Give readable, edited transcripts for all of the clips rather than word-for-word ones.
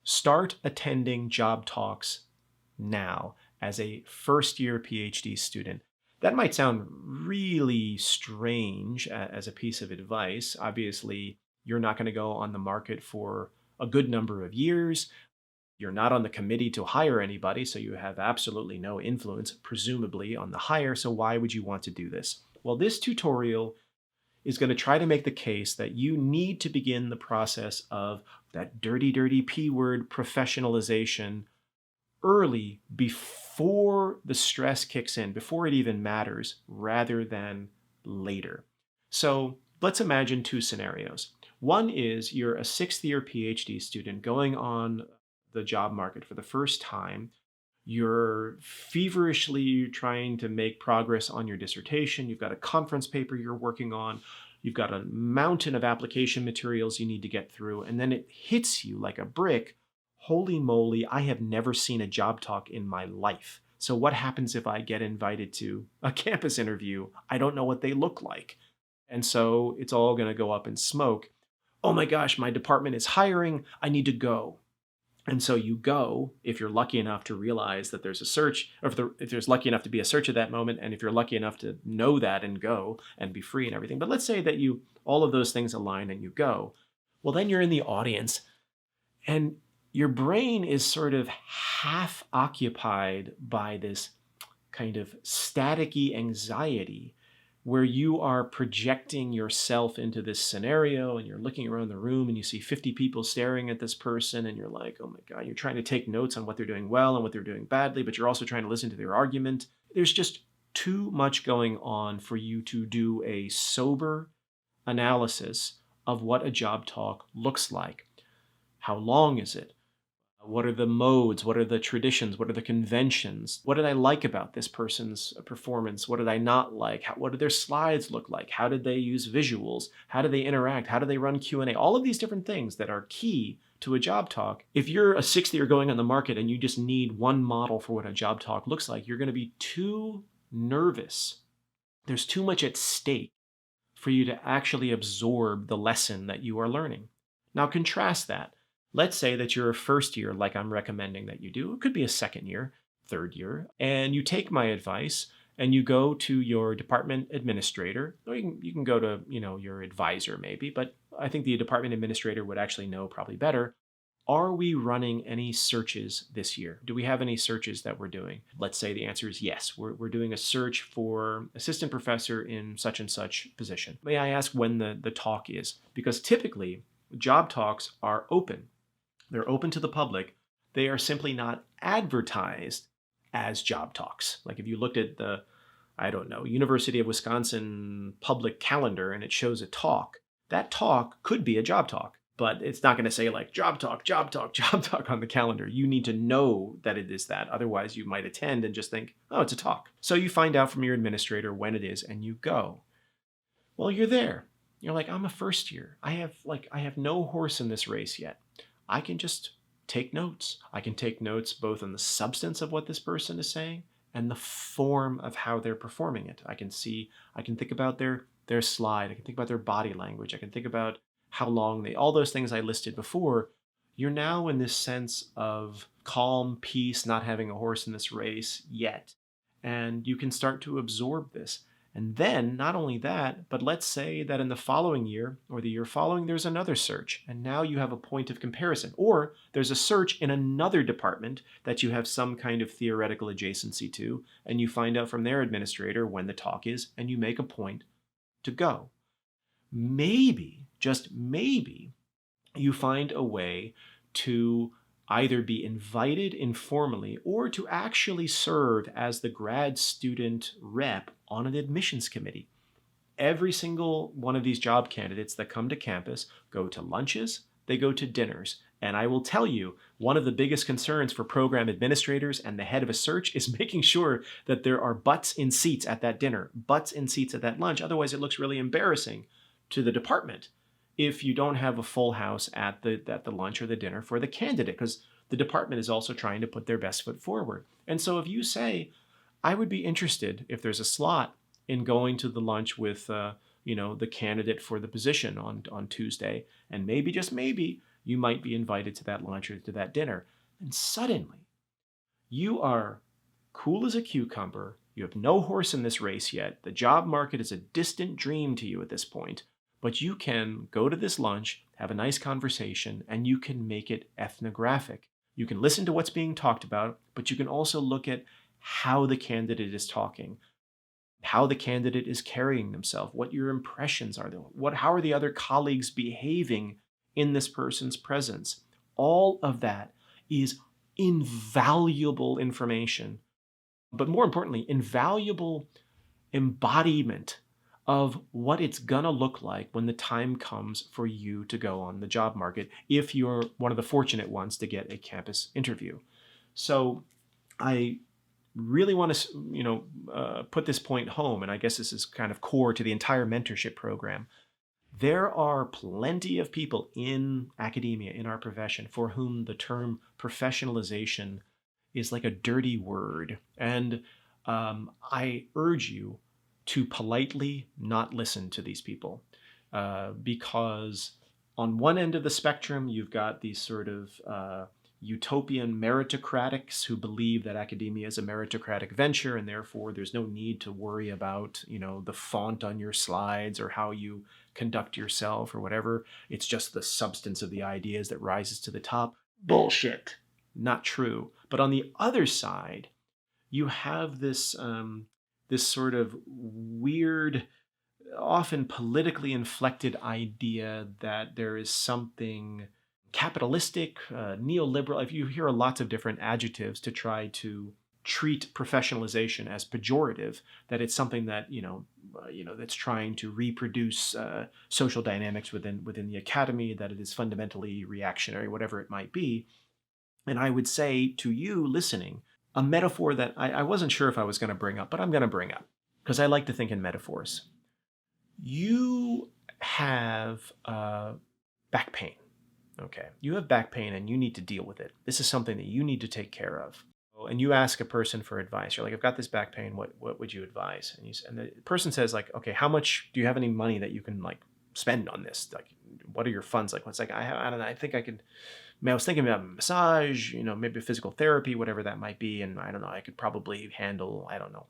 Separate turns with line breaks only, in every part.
Start attending job talks now as a first-year PhD student. That might sound really strange as a piece of advice. Obviously, you're not going to go on the market for a good number of years. You're not on the committee to hire anybody, so you have absolutely no influence, presumably, on the hire. So why would you want to do this? Well, this tutorial is going to try to make the case that you need to begin the process of that dirty, dirty P word, professionalization, early, before the stress kicks in, before it even matters, rather than later. So let's imagine two scenarios. One is you're a sixth-year PhD student going on the job market for the first time. You're feverishly trying to make progress on your dissertation. You've got a conference paper you're working on. You've got a mountain of application materials you need to get through. And then it hits you like a brick. Holy moly, I have never seen a job talk in my life. So what happens if I get invited to a campus interview? I don't know what they look like. And so it's all going to go up in smoke. Oh my gosh, my department is hiring. I need to go. And so you go, if you're lucky enough to realize that there's a search, or if there's lucky enough to be a search at that moment, and if you're lucky enough to know that and go and be free and everything. But let's say that all of those things align and you go. Well, then you're in the audience and your brain is sort of half occupied by this kind of staticky anxiety where you are projecting yourself into this scenario and you're looking around the room and you see 50 people staring at this person and you're like, oh my God, you're trying to take notes on what they're doing well and what they're doing badly, but you're also trying to listen to their argument. There's just too much going on for you to do a sober analysis of what a job talk looks like. How long is it? What are the modes? What are the traditions? What are the conventions? What did I like about this person's performance? What did I not like? What did their slides look like? How did they use visuals? How do they interact? How do they run Q&A? All of these different things that are key to a job talk. If you're a sixth year going on the market and you just need one model for what a job talk looks like, you're going to be too nervous. There's too much at stake for you to actually absorb the lesson that you are learning. Now contrast that. Let's say that you're a first year, like I'm recommending that you do. It could be a second year, third year, and you take my advice and you go to your department administrator, or you can go to, your advisor maybe, but I think the department administrator would actually know probably better. Are we running any searches this year? Do we have any searches that we're doing? Let's say the answer is yes. We're doing a search for assistant professor in such and such position. May I ask when the talk is? Because typically job talks are open. They're open to the public. They are simply not advertised as job talks. Like if you looked at the, University of Wisconsin public calendar and it shows a talk, that talk could be a job talk, but it's not going to say like job talk, job talk, job talk on the calendar. You need to know that it is that. Otherwise you might attend and just think, oh, it's a talk. So you find out from your administrator when it is and you go. Well, you're there. You're like, I'm a first year. I have no horse in this race yet. I can just take notes. I can take notes both on the substance of what this person is saying and the form of how they're performing it. I can think about their slide. I can think about their body language. I can think about how long all those things I listed before. You're now in this sense of calm, peace, not having a horse in this race yet. And you can start to absorb this. And then, not only that, but let's say that in the following year or the year following, there's another search. And now you have a point of comparison. Or there's a search in another department that you have some kind of theoretical adjacency to. And you find out from their administrator when the talk is, and you make a point to go. Maybe, just maybe, you find a way to either be invited informally or to actually serve as the grad student rep on an admissions committee. Every single one of these job candidates that come to campus go to lunches, they go to dinners. And I will tell you, one of the biggest concerns for program administrators and the head of a search is making sure that there are butts in seats at that dinner, butts in seats at that lunch. Otherwise, it looks really embarrassing to the department if you don't have a full house at the lunch or the dinner for the candidate, because the department is also trying to put their best foot forward. And so if you say, I would be interested if there's a slot in going to the lunch with the candidate for the position on Tuesday, and maybe, just maybe, you might be invited to that lunch or to that dinner. And suddenly, you are cool as a cucumber. You have no horse in this race yet. The job market is a distant dream to you at this point. But you can go to this lunch, have a nice conversation, and you can make it ethnographic. You can listen to what's being talked about, but you can also look at how the candidate is talking, how the candidate is carrying themselves, what your impressions are, how are the other colleagues behaving in this person's presence. All of that is invaluable information, but more importantly, invaluable embodiment of what it's gonna look like when the time comes for you to go on the job market, if you're one of the fortunate ones to get a campus interview. So I really want to, put this point home, and I guess this is kind of core to the entire mentorship program. There are plenty of people in academia, in our profession, for whom the term professionalization is like a dirty word. And I urge you to politely not listen to these people, because on one end of the spectrum, you've got these sort of utopian meritocratics who believe that academia is a meritocratic venture and therefore there's no need to worry about, the font on your slides or how you conduct yourself or whatever. It's just the substance of the ideas that rises to the top. Bullshit. Not true. But on the other side, you have this sort of weird, often politically inflected idea that there is something capitalistic, neoliberal. If you hear lots of different adjectives to try to treat professionalization as pejorative, that it's something that that's trying to reproduce social dynamics within the academy, that it is fundamentally reactionary, whatever it might be. And I would say to you listening, a metaphor that I wasn't sure if I was going to bring up, but I'm going to bring up because I like to think in metaphors. You have back pain. Okay, you have back pain and you need to deal with it. This is something that you need to take care of. And you ask a person for advice. You're like, I've got this back pain. What would you advise? And the person says like, okay, how much do you have any money that you can like spend on this? Like, what are your funds like? It's like, I don't know. I think I could. I was thinking about massage, maybe physical therapy, whatever that might be. And I don't know, I could probably handle, I don't know,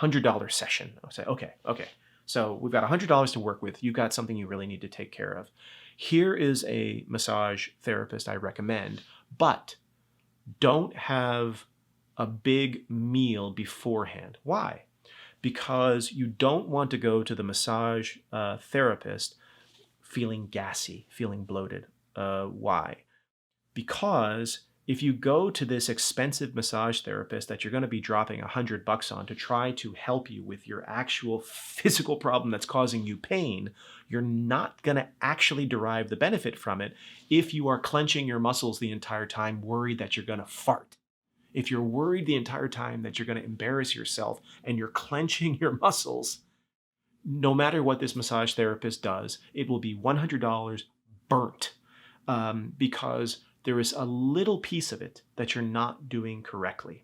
$100 session. I'll say, okay. So we've got $100 to work with. You've got something you really need to take care of. Here is a massage therapist I recommend, but don't have a big meal beforehand. Why? Because you don't want to go to the massage therapist feeling gassy, feeling bloated. Why? Because if you go to this expensive massage therapist that you're going to be dropping $100 on to try to help you with your actual physical problem that's causing you pain, you're not going to actually derive the benefit from it if you are clenching your muscles the entire time, worried that you're going to fart. If you're worried the entire time that you're going to embarrass yourself and you're clenching your muscles, no matter what this massage therapist does, it will be $100 burnt, because there is a little piece of it that you're not doing correctly.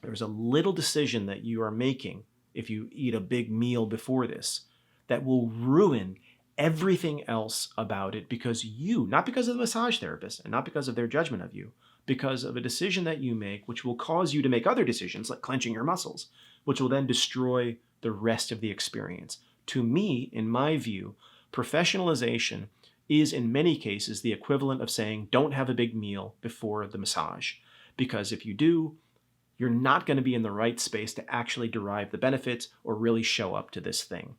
There's a little decision that you are making if you eat a big meal before this that will ruin everything else about it, because you, not because of the massage therapist and not because of their judgment of you, because of a decision that you make, which will cause you to make other decisions like clenching your muscles, which will then destroy the rest of the experience. To me, in my view, professionalization is in many cases the equivalent of saying don't have a big meal before the massage. Because if you do, you're not going to be in the right space to actually derive the benefits or really show up to this thing.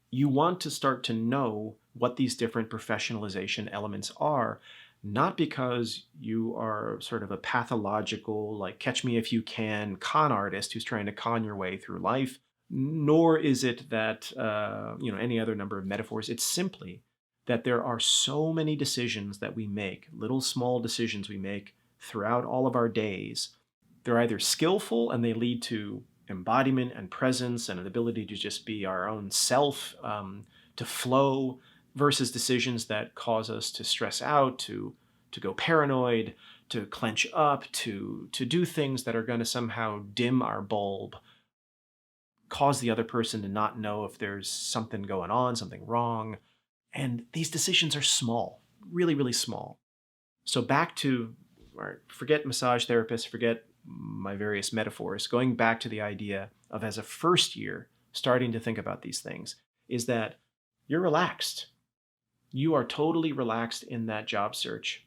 You want to start to know what these different professionalization elements are, not because you are sort of a pathological, like catch me if you can con artist who's trying to con your way through life, nor is it that, any other number of metaphors. It's simply that there are so many decisions that we make, little small decisions we make throughout all of our days. They're either skillful and they lead to embodiment and presence and an ability to just be our own self, to flow, versus decisions that cause us to stress out, to go paranoid, to clench up, to do things that are going to somehow dim our bulb, cause the other person to not know if there's something going on, something wrong. And these decisions are small, really, really small. So back to, or forget massage therapists, forget my various metaphors, going back to the idea of, as a first year, starting to think about these things, is that you're relaxed. You are totally relaxed in that job search,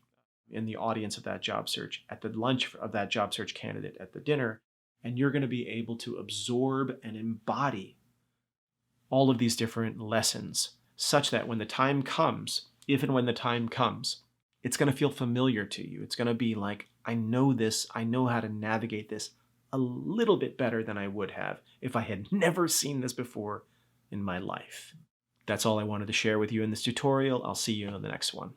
in the audience of that job search, at the lunch of that job search candidate, at the dinner, and you're going to be able to absorb and embody all of these different lessons such that when the time comes, if and when the time comes, it's going to feel familiar to you. It's going to be like, I know this, I know how to navigate this a little bit better than I would have if I had never seen this before in my life. That's all I wanted to share with you in this tutorial. I'll see you in the next one.